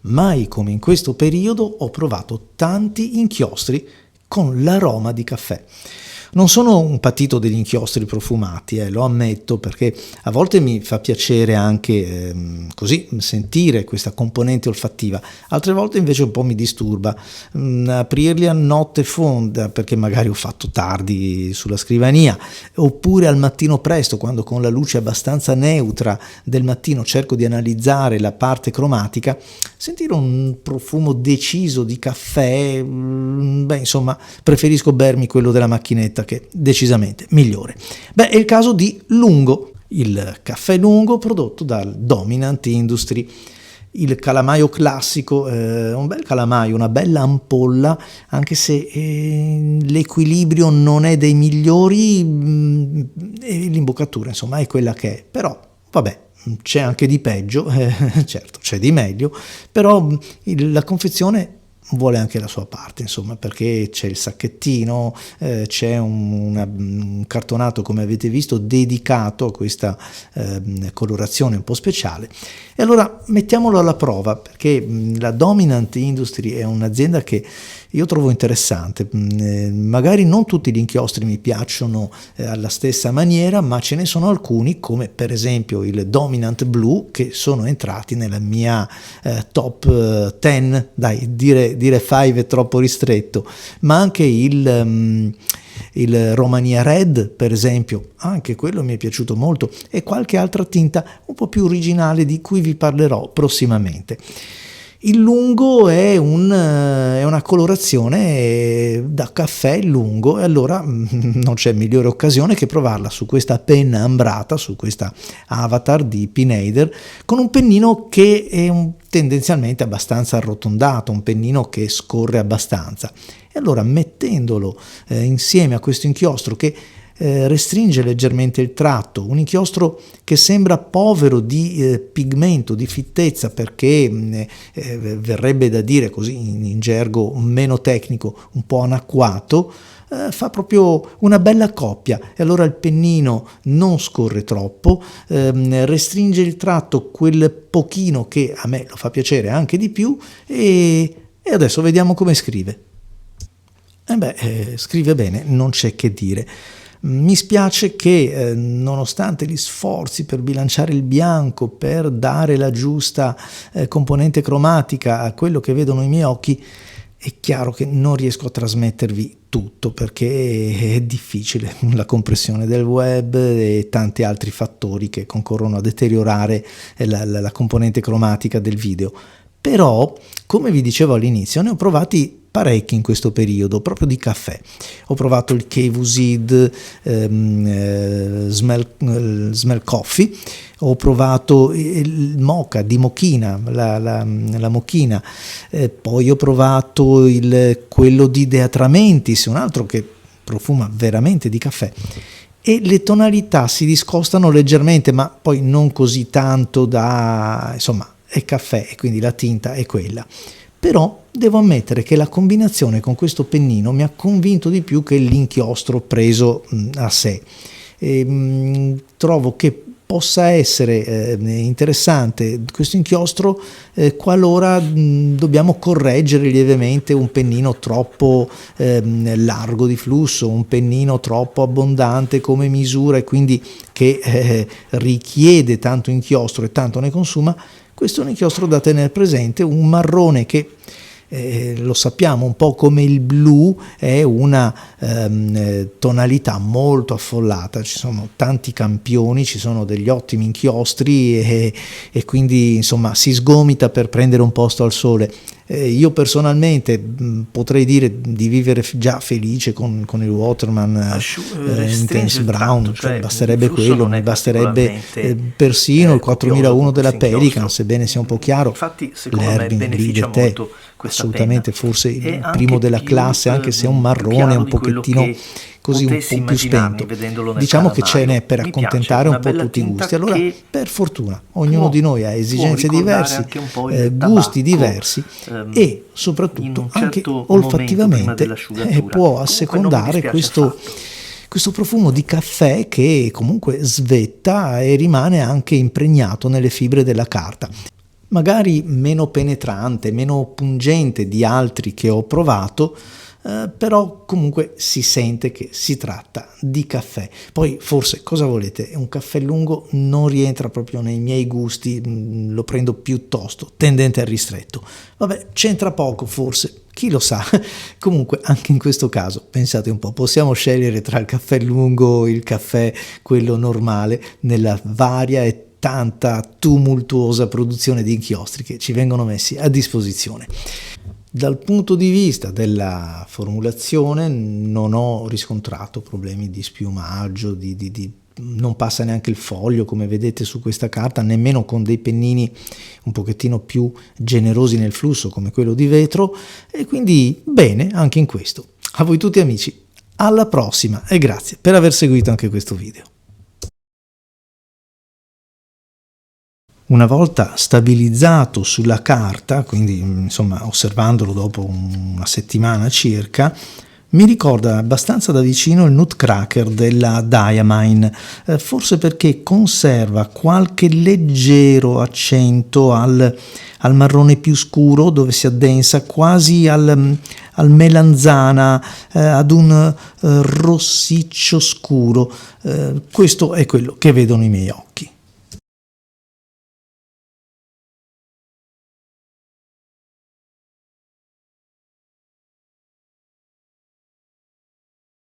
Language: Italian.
mai come in questo periodo ho provato tanti inchiostri con l'aroma di caffè. Non sono un patito degli inchiostri profumati, lo ammetto, perché a volte mi fa piacere anche così sentire questa componente olfattiva, altre volte invece un po' mi disturba aprirli a notte fonda, perché magari ho fatto tardi sulla scrivania, oppure al mattino presto, quando con la luce abbastanza neutra del mattino cerco di analizzare la parte cromatica. Sentire un profumo deciso di caffè, insomma, preferisco bermi quello della macchinetta, che è decisamente migliore. È il caso di Lungo, il caffè lungo prodotto dal Dominant Industry. Il calamaio classico, un bel calamaio, una bella ampolla, anche se l'equilibrio non è dei migliori, l'imboccatura insomma è quella che è, però vabbè, c'è anche di peggio, certo c'è di meglio, però la confezione vuole anche la sua parte, insomma, perché c'è il sacchettino, c'è un cartonato, come avete visto, dedicato a questa colorazione un po' speciale. E allora mettiamolo alla prova, perché la Dominant Industry è un'azienda che io trovo interessante. Magari non tutti gli inchiostri mi piacciono alla stessa maniera, ma ce ne sono alcuni, come per esempio il Dominant Blue, che sono entrati nella mia top 10, dai, dire 5 è troppo ristretto, ma anche il Romania Red, per esempio, anche quello mi è piaciuto molto, e qualche altra tinta un po' più originale di cui vi parlerò prossimamente. Il lungo è una colorazione da caffè lungo, e allora non c'è migliore occasione che provarla su questa penna ambrata, su questa Avatar di Pineider, con un pennino che è tendenzialmente abbastanza arrotondato, un pennino che scorre abbastanza. E allora, mettendolo insieme a questo inchiostro che restringe leggermente il tratto, un inchiostro che sembra povero di pigmento, di fittezza, perché verrebbe da dire così in gergo meno tecnico, un po' anacquato, fa proprio una bella coppia. E allora il pennino non scorre troppo, restringe il tratto quel pochino che a me lo fa piacere anche di più, e adesso vediamo come scrive. Scrive bene, non c'è che dire. Mi spiace che nonostante gli sforzi per bilanciare il bianco, per dare la giusta componente cromatica a quello che vedono i miei occhi, è chiaro che non riesco a trasmettervi tutto, perché è difficile la compressione del web e tanti altri fattori che concorrono a deteriorare la componente cromatica del video. Però, come vi dicevo all'inizio, ne ho provati parecchi in questo periodo, proprio di caffè. Ho provato il KVZ Smell Coffee, ho provato il Mocha di Mochina, la Mochina, poi ho provato quello di Deatramentis, un altro che profuma veramente di caffè. E le tonalità si discostano leggermente, ma poi non così tanto insomma, è caffè e quindi la tinta è quella. Però devo ammettere che la combinazione con questo pennino mi ha convinto di più che l'inchiostro preso a sé. Trovo che possa essere interessante questo inchiostro qualora dobbiamo correggere lievemente un pennino troppo largo di flusso, un pennino troppo abbondante come misura e quindi che richiede tanto inchiostro e tanto ne consuma. Questo è un inchiostro da tenere presente, un marrone che lo sappiamo, un po' come il blu, è una tonalità molto affollata, ci sono tanti campioni, ci sono degli ottimi inchiostri e quindi insomma si sgomita per prendere un posto al sole. Io personalmente potrei dire di vivere già felice con il Waterman Intense Brown, cioè basterebbe quello, mi basterebbe persino il 4001 della Pelican, sebbene sia un po' chiaro. Infatti, secondo me beneficia molto questa assolutamente penna. Forse il primo della classe, anche se è un marrone un pochettino così un po' più spento. Diciamo che ce n'è per accontentare un po' tutti i gusti. Allora, per fortuna, ognuno di noi ha esigenze diverse, gusti diversi e soprattutto anche olfattivamente può assecondare questo profumo di caffè che comunque svetta e rimane anche impregnato nelle fibre della carta. magari meno penetrante, meno pungente di altri che ho provato, però comunque si sente che si tratta di caffè. Poi forse, cosa volete, un caffè lungo non rientra proprio nei miei gusti, lo prendo piuttosto tendente al ristretto. Vabbè, c'entra poco forse, chi lo sa. Comunque anche in questo caso pensate un po', possiamo scegliere tra il caffè lungo e il caffè quello normale nella varia e tanta tumultuosa produzione di inchiostri che ci vengono messi a disposizione. Dal punto di vista della formulazione non ho riscontrato problemi di spiumaggio, non passa neanche il foglio come vedete su questa carta, nemmeno con dei pennini un pochettino più generosi nel flusso come quello di vetro, e quindi bene anche in questo. A voi tutti amici, alla prossima e grazie per aver seguito anche questo video. Una volta stabilizzato sulla carta, quindi insomma osservandolo dopo una settimana circa, mi ricorda abbastanza da vicino il Nutcracker della Diamine, forse perché conserva qualche leggero accento al marrone più scuro, dove si addensa quasi al melanzana, ad un rossiccio scuro. Questo è quello che vedono i miei occhi.